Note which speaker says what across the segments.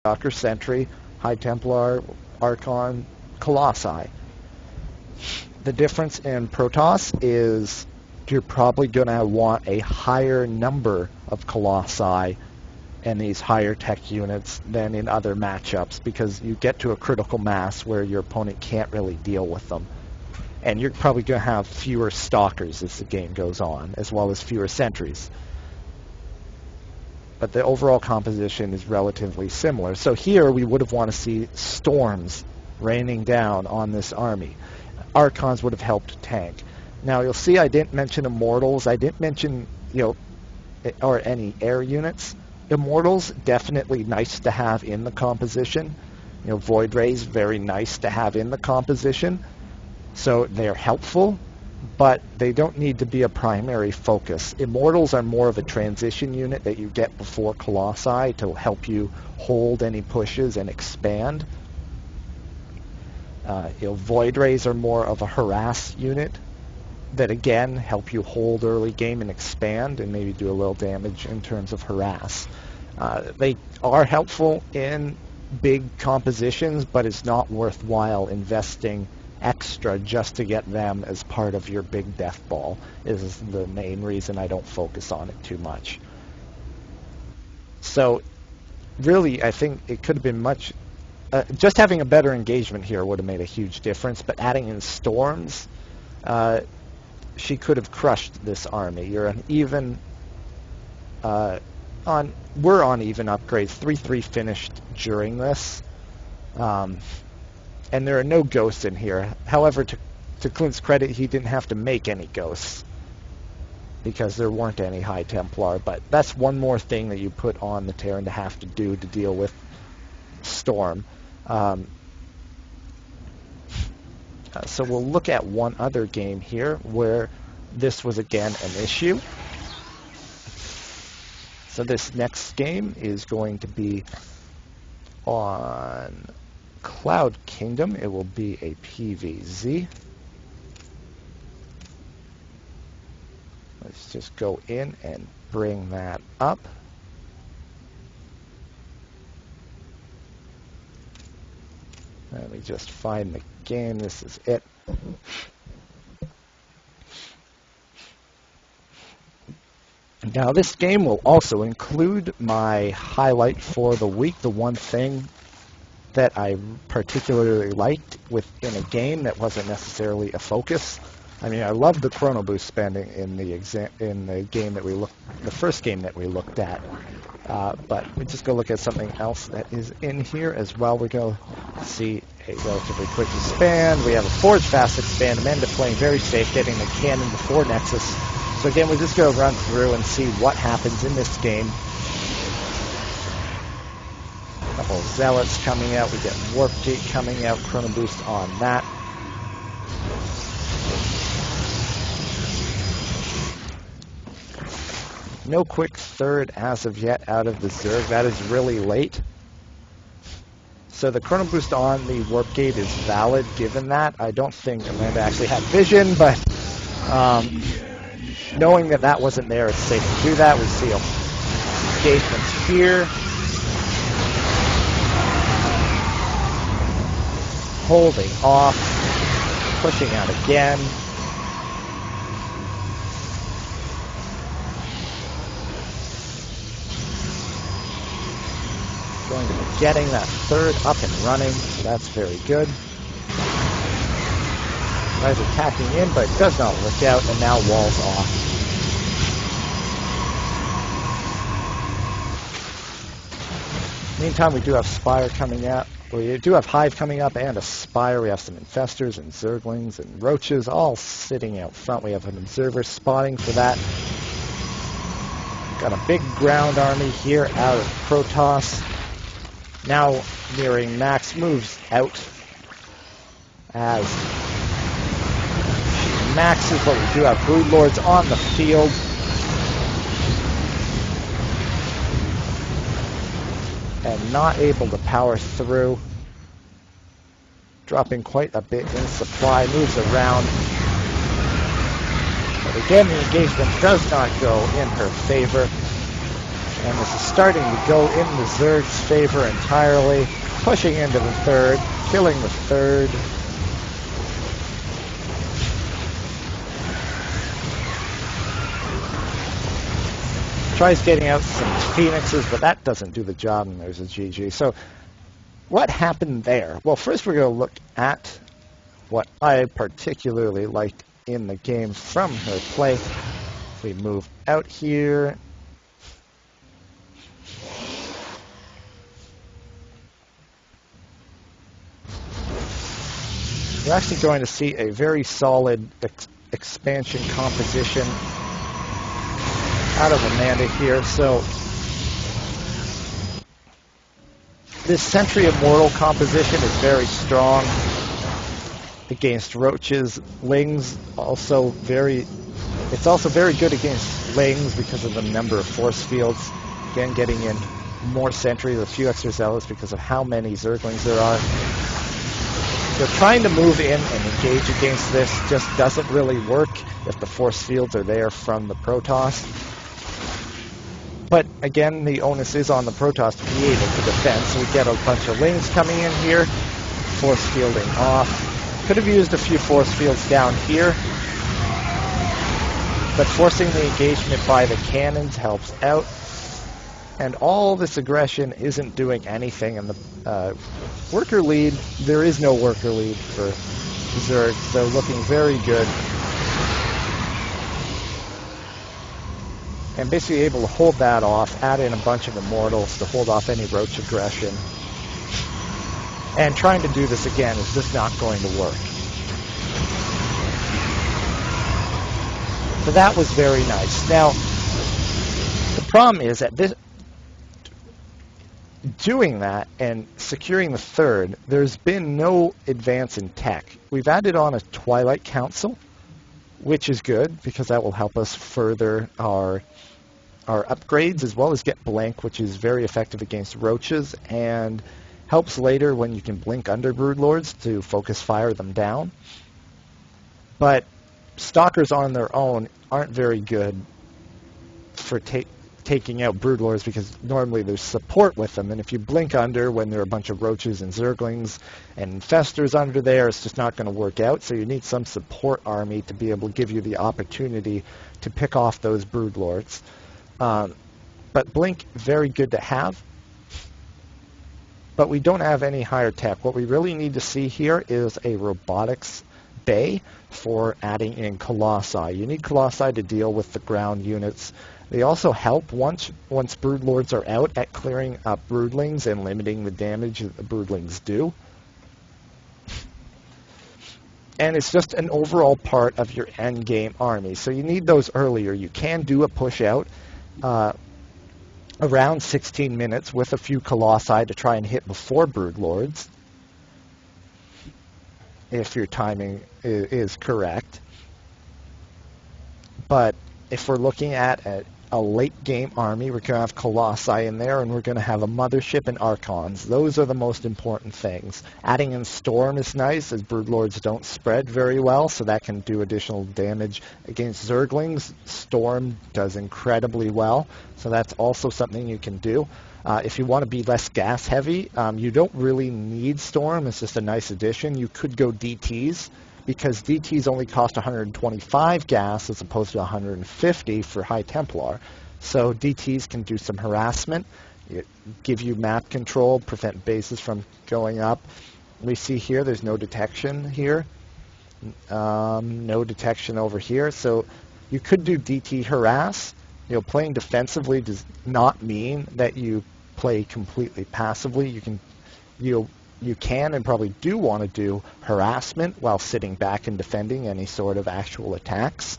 Speaker 1: Stalker, Sentry, High Templar, Archon, Colossi. The difference in Protoss is you're probably going to want a higher number of Colossi and these higher tech units than in other matchups, because you get to a critical mass where your opponent can't really deal with them. And you're probably going to have fewer Stalkers as the game goes on, as well as fewer Sentries. But the overall composition is relatively similar. So here we would have wanted to see storms raining down on this army. Archons would have helped tank. Now you'll see I didn't mention Immortals. I didn't mention, or any air units. Immortals, definitely nice to have in the composition. Void Rays, very nice to have in the composition. So they're helpful, but they don't need to be a primary focus. Immortals are more of a transition unit that you get before Colossi to help you hold any pushes and expand. Void Rays are more of a harass unit that, again, help you hold early game and expand and maybe do a little damage in terms of harass. They are helpful in big compositions, but it's not worthwhile investing extra just to get them as part of your big death ball. Is the main reason I don't focus on it too much. So really, I think it could have been much... just having a better engagement here would have made a huge difference, but adding in storms, she could have crushed this army. You're an even... we're on even upgrades. 3-3 finished during this. And there are no ghosts in here. However, to Clint's credit, he didn't have to make any ghosts because there weren't any High Templar. But that's one more thing that you put on the Terran to have to do to deal with Storm. So we'll look at one other game here where this was again an issue. So this next game is going to be on Cloud Kingdom. It will be a PVZ. Let's just go in and bring that up. Let me just find the game. This is it. Now this game will also include my highlight for the week, the one thing that I particularly liked within a game that wasn't necessarily a focus. I mean, I love the Chrono Boost spending in the game that the first game that we looked at. But we just go look at something else that is in here as well. We're going to see a relatively quick expand. We have a Forge Fast expand. Amanda playing very safe, getting the cannon before Nexus. So again, we're just going to run through and see what happens in this game. A couple of Zealots coming out. We get Warp Gate coming out. Chrono Boost on that. No quick third as of yet out of the Zerg. That is really late. So the Chrono Boost on the Warp Gate is valid given that. I don't think Amanda actually had vision, but knowing that that wasn't there, it's safe to do that. We see engagements here. Holding off. Pushing out again. Going to be getting that third up and running, so that's very good. Guys attacking in, but it does not work out, and now walls off. Meantime, we do have Spire coming out. We do have Hive coming up and a Spire. We have some Infestors and Zerglings and Roaches all sitting out front. We have an Observer spotting for that. Got a big ground army here out of Protoss. Now nearing max, moves out as maxes, but we do have Broodlords on the field. And not able to power through. Dropping quite a bit in supply, moves around. But again, the engagement does not go in her favor. And this is starting to go in the Zerg's favor entirely, pushing into the third, killing the third. Tries getting out some Phoenixes, but that doesn't do the job, and there's a GG. So what happened there? Well, first we're going to look at what I particularly liked in the game from her play. If we move out here, we're actually going to see a very solid expansion composition out of Amanda here. So this Sentry Immortal composition is very strong against roaches. Lings also it's also very good against Lings because of the number of force fields. Again, getting in more sentries, a few extra zealots because of how many Zerglings there are. So trying to move in and engage against this just doesn't really work if the force fields are there from the Protoss. But again, the onus is on the Protoss to be able to defend, so we get a bunch of Lings coming in here, force fielding off. Could have used a few force fields down here, but forcing the engagement by the cannons helps out. And all this aggression isn't doing anything, and the worker lead, there is no worker lead for Zerg. They're looking very good. And basically able to hold that off, add in a bunch of Immortals to hold off any roach aggression. And trying to do this again is just not going to work. So that was very nice. Now, the problem is that doing that and securing the third, there's been no advance in tech. We've added on a Twilight Council, which is good because that will help us further our upgrades, as well as get Blink, which is very effective against roaches and helps later when you can blink under Broodlords to focus fire them down. But Stalkers on their own aren't very good for taking out Broodlords because normally there's support with them, and if you blink under when there are a bunch of roaches and Zerglings and Infestors under there, it's just not going to work out, so you need some support army to be able to give you the opportunity to pick off those Broodlords. But Blink, very good to have, but we don't have any higher tech. What we really need to see here is a robotics bay for adding in Colossi. You need Colossi to deal with the ground units. They also help once Broodlords are out at clearing up Broodlings and limiting the damage that the Broodlings do. And it's just an overall part of your endgame army. So you need those earlier. You can do a push out around 16 minutes with a few Colossi to try and hit before Broodlords, if your timing is correct. But if we're looking at a late game army, we're going to have Colossi in there, and we're going to have a Mothership and Archons. Those are the most important things. Adding in Storm is nice, as Broodlords don't spread very well, so that can do additional damage against Zerglings. Storm does incredibly well, so that's also something you can do. If you want to be less gas heavy, you don't really need Storm. It's just a nice addition. You could go DTs, because DTs only cost 125 gas as opposed to 150 for High Templar. So DTs can do some harassment, give you map control, prevent bases from going up. We see here there's no detection here, no detection over here. So you could do DT harass. Playing defensively does not mean that you play completely passively. You can and probably do want to do harassment while sitting back and defending any sort of actual attacks.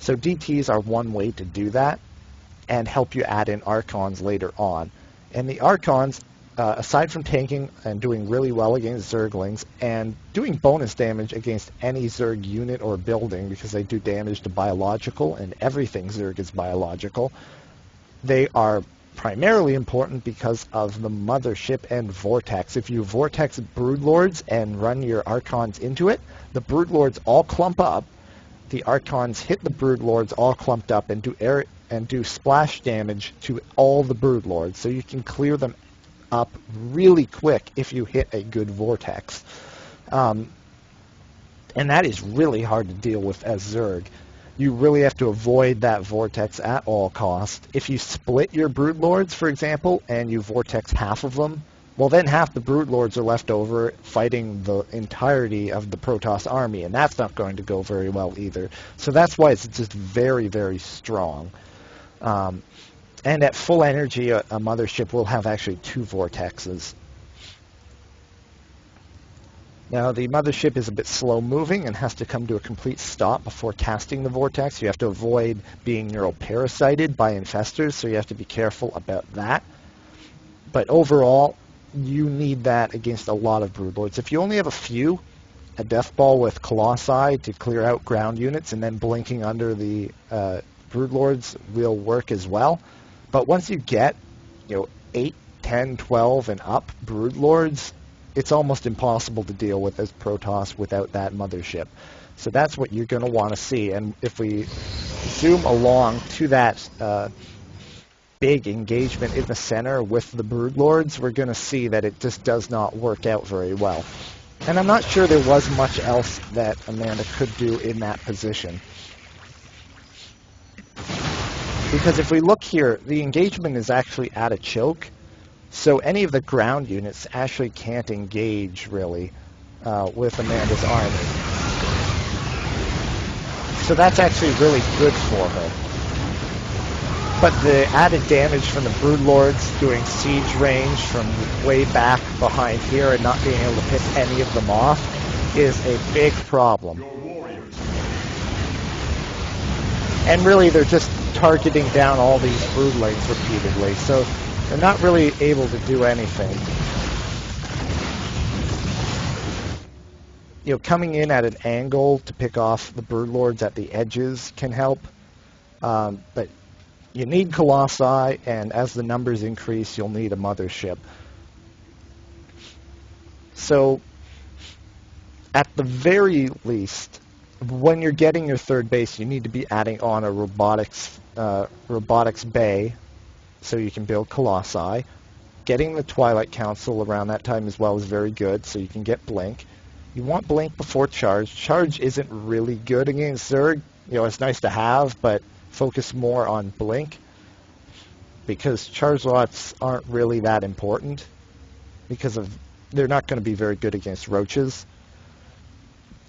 Speaker 1: So DTs are one way to do that and help you add in Archons later on. And the Archons, aside from tanking and doing really well against Zerglings and doing bonus damage against any Zerg unit or building, because they do damage to biological, and everything Zerg is biological, they are primarily important because of the Mothership and Vortex. If you Vortex Broodlords and run your Archons into it, the Broodlords all clump up, the Archons hit the Broodlords all clumped up and do and do splash damage to all the Broodlords, so you can clear them up really quick if you hit a good vortex. And that is really hard to deal with as Zerg. You really have to avoid that vortex at all costs. If you split your Broodlords, for example, and you vortex half of them, well, then half the Broodlords are left over fighting the entirety of the Protoss army, and that's not going to go very well either. So that's why it's just very, very strong. And at full energy, a mothership will have actually 2 vortexes. Now, the mothership is a bit slow-moving and has to come to a complete stop before casting the vortex. You have to avoid being neuroparasited by infestors, so you have to be careful about that. But overall, you need that against a lot of Broodlords. If you only have a few, a Death Ball with Colossi to clear out ground units and then blinking under the Broodlords will work as well. But once you get 8, 10, 12, and up Broodlords, it's almost impossible to deal with as Protoss without that mothership. So that's what you're going to want to see. And if we zoom along to that big engagement in the center with the Broodlords, we're going to see that it just does not work out very well. And I'm not sure there was much else that Amanda could do in that position. Because if we look here, the engagement is actually at a choke. So any of the ground units actually can't engage, really, with Amanda's army. So that's actually really good for her. But the added damage from the Broodlords doing siege range from way back behind here and not being able to pick any of them off is a big problem. And really, they're just targeting down all these broodlings repeatedly, so they're not really able to do anything. Coming in at an angle to pick off the Broodlords at the edges can help, but you need Colossi, and as the numbers increase, you'll need a mothership. So, at the very least, when you're getting your third base, you need to be adding on a robotics bay, so you can build Colossi. Getting the Twilight Council around that time as well is very good, so you can get Blink. You want Blink before Charge. Charge isn't really good against Zerg. It's nice to have, but focus more on Blink, because Charge lots aren't really that important, because they're not going to be very good against roaches.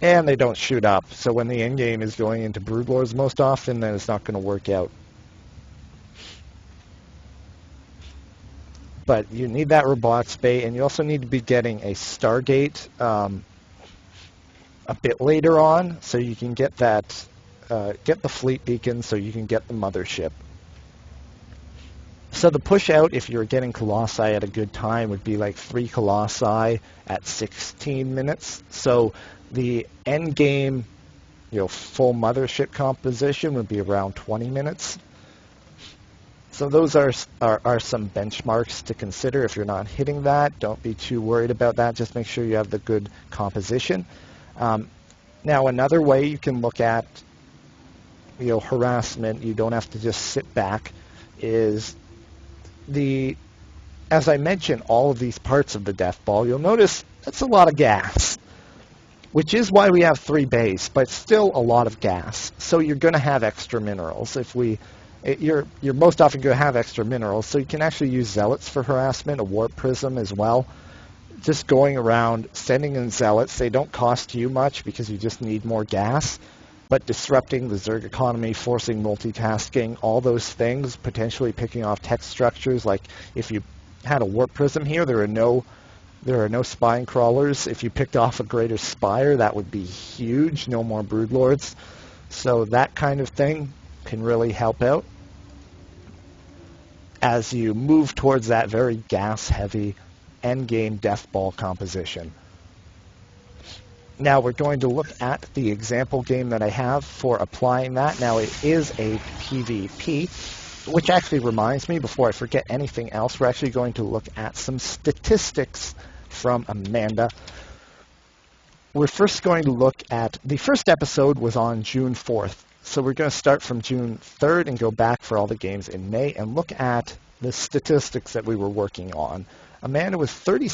Speaker 1: And they don't shoot up, so when the endgame is going into Broodlords most often, then it's not going to work out. But you need that robotics bay, and you also need to be getting a Stargate a bit later on, so you can get that, get the fleet beacon, so you can get the mothership. So the push out, if you're getting Colossi at a good time, would be like 3 Colossi at 16 minutes. So the end game, full mothership composition would be around 20 minutes. So those are some benchmarks to consider. If you're not hitting that, don't be too worried about that. Just make sure you have the good composition. Now, another way you can look at harassment, you don't have to just sit back, is as I mentioned, all of these parts of the Death Ball, you'll notice that's a lot of gas, which is why we have 3 bays, but still a lot of gas. So you're going to have extra minerals. You're most often going to have extra minerals, so you can actually use Zealots for harassment, a Warp Prism as well. Just going around sending in Zealots, they don't cost you much because you just need more gas, but disrupting the Zerg economy, forcing multitasking, all those things, potentially picking off tech structures. Like if you had a Warp Prism here, there are no spine crawlers. If you picked off a Greater Spire, that would be huge. No more Broodlords. So that kind of thing can really help out as you move towards that very gas-heavy endgame Death Ball composition. Now we're going to look at the example game that I have for applying that. Now it is a PvP, which actually reminds me, before I forget anything else, we're actually going to look at some statistics from Amanda. We're first going to look at, the first episode was on June 4th. So we're going to start from June 3rd and go back for all the games in May and look at the statistics that we were working on. Amanda was 36